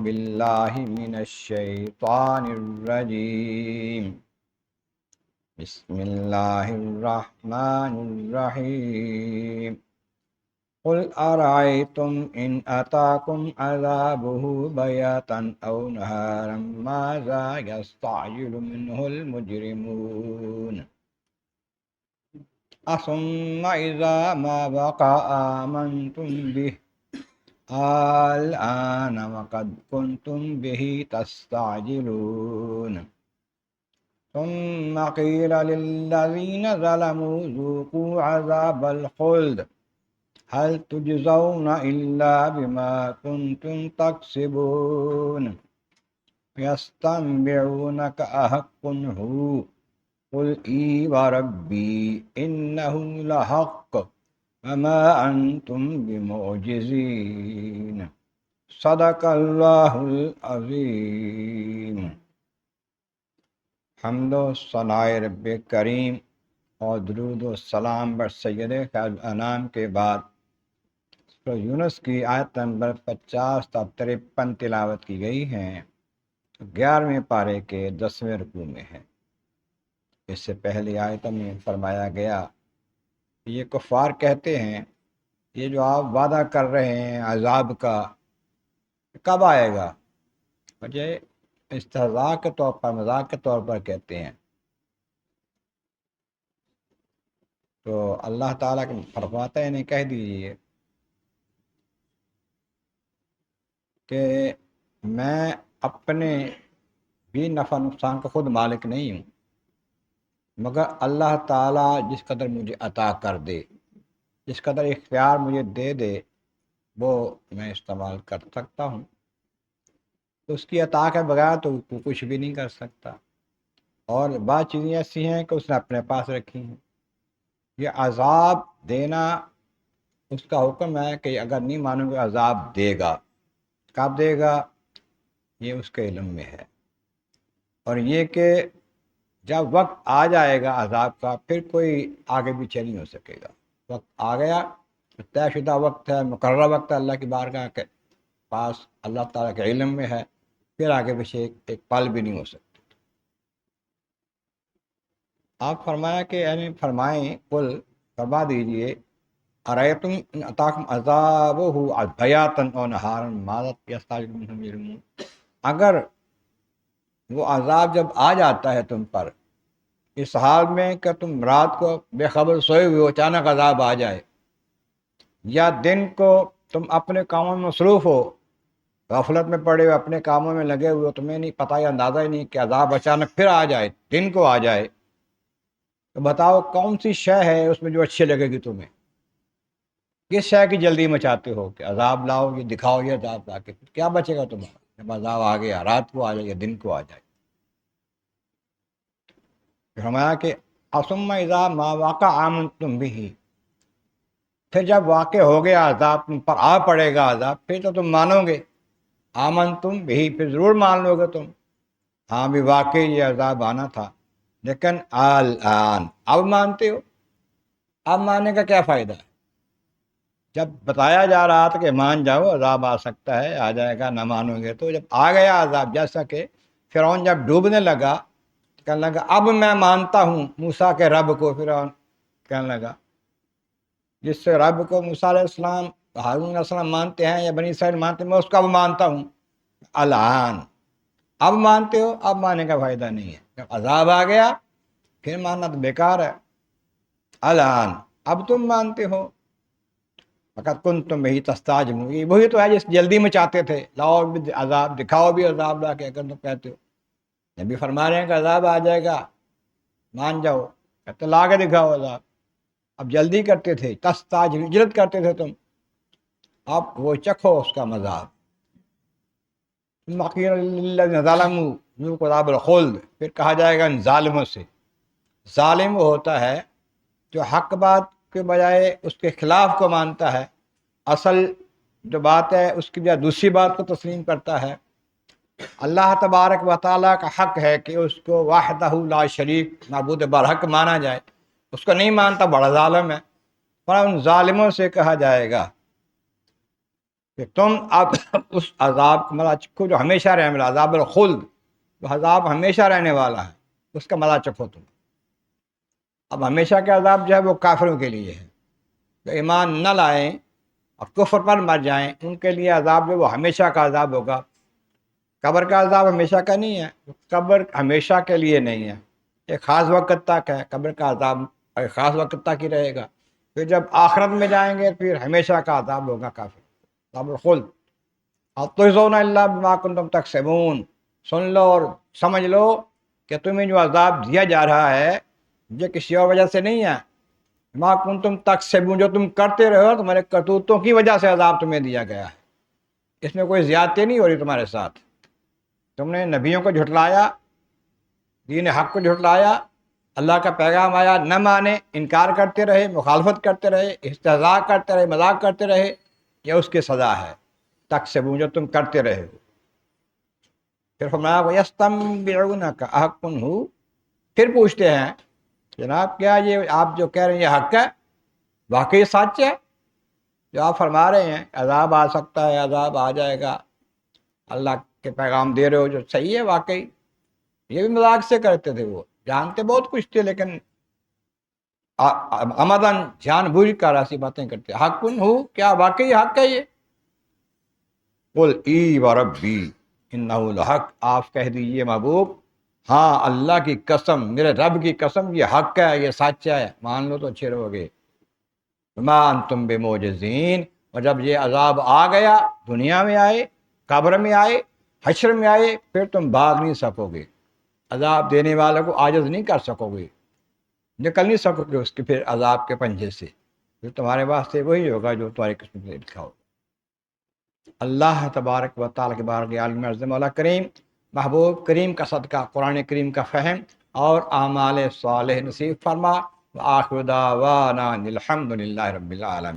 باللہ من الشیطان الرجیم بسم اللہ الرحمن الرحیم قل ارأيتم إن أتاكم عذابه بياتا أو نهارا ماذا يستعجل منه المجرمون ثم إذا ما وقع آمنتم به الآن وقد كنتم به تستعجلون ثم قيل للذين ظلموا ذوقوا عذاب الخلد هل تجزون إلا بما كنتم تكسبون يستنبئونك أحق هو قل إي وربي إنه لحق وما أنتم بمعجزين صدق الله العظيم۔ حمد و ثناء رب کریم اور درود و سلام بر سید خیر انام کے بعد سورہ یونس کی آیت نمبر 50 تا 53 تلاوت کی گئی ہیں، 11ویں پارے کے 10ویں رکوع میں ہے۔ اس سے پہلی آیت میں فرمایا گیا کہ یہ کفار کہتے ہیں یہ جو آپ وعدہ کر رہے ہیں عذاب کا کب آئے گا، وجہ استہزاء کے طور پر، مذاق کے طور پر کہتے ہیں۔ تو اللہ تعالیٰ کے فرماتے ہیں انہیں کہہ دیجیے کہ میں اپنے بھی نفع نقصان کا خود مالک نہیں ہوں، مگر اللہ تعالیٰ جس قدر مجھے عطا کر دے، جس قدر اختیار مجھے دے دے وہ میں استعمال کر سکتا ہوں، اس کی عطا کے بغیر تو کچھ بھی نہیں کر سکتا۔ اور بعض چیزیں ایسی ہیں کہ اس نے اپنے پاس رکھی ہیں۔ یہ عذاب دینا اس کا حکم ہے کہ اگر نہیں مانوں گے عذاب دے گا، کب دے گا یہ اس کے علم میں ہے، اور یہ کہ جب وقت آ جائے گا عذاب کا پھر کوئی آگے پیچھے نہیں ہو سکے گا۔ وقت آ گیا، طے شدہ وقت ہے، مقررہ وقت ہے، اللہ کی بارگاہ کے پاس اللہ تعالیٰ کے علم میں ہے، پھر آگے پیچھے ایک پل بھی نہیں ہو سکتی۔ آپ فرمایا کہ یعنی فرمائیں قل فرما دیجئے ارأیتم ان اتاکم عذابہ بیاتا او نہارا ماذا یستعجل منہ المجرمون، اگر وہ عذاب جب آ جاتا ہے تم پر اس حال میں کہ تم رات کو بے خبر سوئے ہوئے ہو، اچانک عذاب آ جائے، یا دن کو تم اپنے کاموں میں مصروف ہو، غفلت میں پڑے ہوئے اپنے کاموں میں لگے ہوئے، تمہیں نہیں پتہ یا اندازہ ہی نہیں کہ عذاب اچانک پھر آ جائے، دن کو آ جائے، تو بتاؤ کون سی شے ہے اس میں جو اچھی لگے گی تمہیں؟ کس شے کی جلدی مچاتے ہو کہ عذاب لاؤ، یہ دکھاؤ یہ عذاب لا کے، کیا بچے گا تمہارا جب عذاب آ گیا، رات کو آ جائے یا دن کو آ جائے؟ فرمایا کہ ثم اذا ما وقع آمنتم به، پھر جب واقع ہو گیا عذاب، تم پر آ پڑے گا عذاب، پھر تو تم مانو گے، آمنتم به، پھر ضرور مان لو گے تم، ہاں بھی واقعی یہ عذاب آنا تھا، لیکن الآن، اب مانتے ہو؟ اب ماننے کا کیا فائدہ ہے؟ جب بتایا جا رہا تھا کہ مان جاؤ عذاب آ سکتا ہے، آ جائے گا، نہ مانو گے تو جب آ گیا عذاب، جیسا کہ فرعون جب ڈوبنے لگا کہنے لگا اب میں مانتا ہوں موسیٰ کے رب کو، فرعون کہنے لگا جس سے رب کو موسیٰ علیہ السلام، ہارون علیہ السلام مانتے ہیں یا بنی اسرائیل مانتے ہیں، میں اس کو اب مانتا ہوں۔ الآن، اب مانتے ہو؟ اب ماننے کا فائدہ نہیں ہے، جب عذاب آ گیا پھر ماننا تو بیکار ہے۔ الآن، اب تم مانتے ہو، فقط کنتم بہ تستعجلون، یہ وہی تو ہے جس جلدی میں چاہتے تھے، لاؤ بھی عذاب، دکھاؤ بھی عذاب لا کے، اگر تم کہتے ہو نبی فرما رہے ہیں کہ عذاب آ جائے گا مان جاؤ، کہتے لا کے دکھاؤ عذاب، اب جلدی کرتے تھے، تستعجلون، جلد کرتے تھے تم، اب وہ چکھو اس کا مذاق۔ ثم قیل للذین ظلموا ذوقوا عذاب الخلد، پھر کہا جائے گا ان ظالموں سے، ظالم وہ ہوتا ہے جو حق بات کے بجائے اس کے خلاف کو مانتا ہے، اصل جو بات ہے اس کی بجائے دوسری بات کو تسلیم کرتا ہے۔ اللہ تبارک و تعالیٰ کا حق ہے کہ اس کو وحدہ لا شریک معبود برحق مانا جائے، اس کو نہیں مانتا بڑا ظالم ہے۔ پر ان ظالموں سے کہا جائے گا کہ تم اب اس عذاب کو مزہ چکھو جو ہمیشہ رہنے والا، عذاب الخلد، وہ عذاب ہمیشہ رہنے والا ہے، اس کا مزہ چکھو تم۔ اب ہمیشہ کا عذاب جو ہے وہ کافروں کے لیے ہے، جو ایمان نہ لائیں اور کفر پر مر جائیں، ان کے لیے عذاب جو وہ ہمیشہ کا عذاب ہوگا۔ قبر کا عذاب ہمیشہ کا نہیں ہے، قبر ہمیشہ کے لیے نہیں ہے، ایک خاص وقت تک ہے قبر کا عذاب، ایک خاص وقت تک ہی رہے گا، پھر جب آخرت میں جائیں گے پھر ہمیشہ کا عذاب ہوگا کافر، عذاب الخلد۔ اَتُجْزَوْنَ إِلَّا بِمَا كُنتُمْ تَكْسِبُونَ، سن لو اور سمجھ لو کہ تمہیں جو عذاب دیا جا رہا ہے یہ کسی اور وجہ سے نہیں ہے، ما کنتم تکسبون، جو تم کرتے رہے ہو، تمہارے کرتوتوں کی وجہ سے عذاب تمہیں دیا گیا ہے، اس میں کوئی زیادتی نہیں ہو رہی تمہارے ساتھ۔ تم نے نبیوں کو جھٹلایا، دین حق کو جھٹلایا، اللہ کا پیغام آیا نہ مانے، انکار کرتے رہے، مخالفت کرتے رہے، استہزاء کرتے رہے، مذاق کرتے رہے، یہ اس کی سزا ہے، تکسبون، جو تم کرتے رہے ہو۔ پھر فرمایا وَيَسْتَنبِعُونَكَ أَحَقٌّ هُوَ، پھر پوچھتے ہیں جناب کیا یہ آپ جو کہہ رہے ہیں یہ حق ہے، واقعی سچ ہے؟ جو آپ فرما رہے ہیں عذاب آ سکتا ہے، عذاب آ جائے گا، اللہ کے پیغام دے رہے ہو جو صحیح ہے واقعی؟ یہ بھی مذاق سے کرتے تھے، وہ جانتے بہت کچھ تھے لیکن عمدن جان بوجھ کر ایسی باتیں کرتے۔ حق ہو، کیا واقعی حق ہے یہ؟ قل ای وربی انہ الحق، آپ کہہ دیجئے محبوب ہاں اللہ کی قسم، میرے رب کی قسم، یہ حق ہے، یہ سچ ہے، مان لو تو اچھے رہو گے۔ ما انتم بموجزین، اور جب یہ عذاب آ گیا، دنیا میں آئے، قبر میں آئے، حشر میں آئے، پھر تم بھاگ نہیں سکو گے، عذاب دینے والوں کو عاجز نہیں کر سکو گے، نکل نہیں سکو گے اس کے پھر عذاب کے پنجے سے، پھر تمہارے واسطے وہی ہوگا جو تمہاری قسمت میں لکھا ہوگا۔ اللہ تبارک و تعالیٰ کے بارک عالم عظم مولا کریم، محبوب کریم کا صدقہ، قرآن کریم کا فہم اور اعمال صالح نصیب فرما۔ وآخر دعوانا الحمد للہ رب العالمین۔